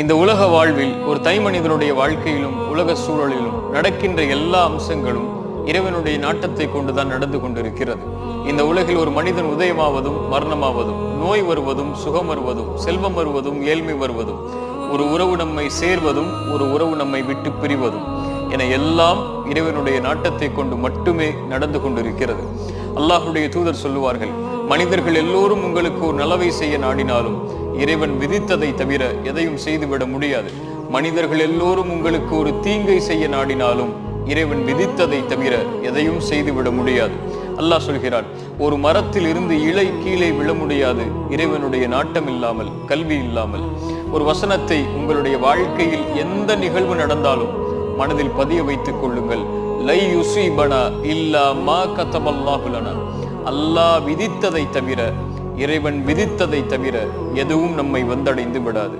இந்த உலக வாழ்வில் ஒரு மனிதனுடைய வாழ்க்கையிலும் உலக சூழலிலும் நடக்கின்ற எல்லா அம்சங்களும் இறைவனுடைய நாட்டத்தை கொண்டுதான் நடந்து கொண்டிருக்கிறது. இந்த உலகில் ஒரு மனிதன் உதயமாவதும் மரணமாவதும், நோய் வருவதும் சுகம் வருவதும், செல்வம் வருவதும் ஏழ்மை வருவதும், ஒரு உறவு நம்மை சேர்வதும் ஒரு உறவு நம்மை விட்டு பிரிவதும் என எல்லாம் இறைவனுடைய நாட்டத்தை கொண்டு மட்டுமே நடந்து கொண்டிருக்கிறது. அல்லாஹுடைய தூதர் சொல்லுவார்கள், மனிதர்கள் எல்லோரும் உங்களுக்கு ஒரு நலவை செய்ய நாடினாலும் இறைவன் விதித்ததை தவிர எதையும் செய்துவிட முடியாது. மனிதர்கள் எல்லோரும் உங்களுக்கு ஒரு தீங்கை செய்ய நாடினாலும் இறைவன் விதித்ததை தவிர எதையும் செய்துவிட முடியாது. அல்லாஹ் சொல்கிறான், ஒரு மரத்தில் இருந்து இலை கீழே விழ முடியாது இறைவனுடைய நாட்டம் இல்லாமல், கல்வி இல்லாமல். ஒரு வசனத்தை உங்களுடைய வாழ்க்கையில் எந்த நிகழ்வு நடந்தாலும் மனதில் பதிய வைத்துக் கொள்ளுங்கள். லை யுஸீபனா இல்லா மா கதபல்லாஹு லனா. அல்லாஹ் விதித்ததை தவிர, இறைவன் விதித்ததை தவிர எதுவும் நம்மை வந்தடைந்து விடாது.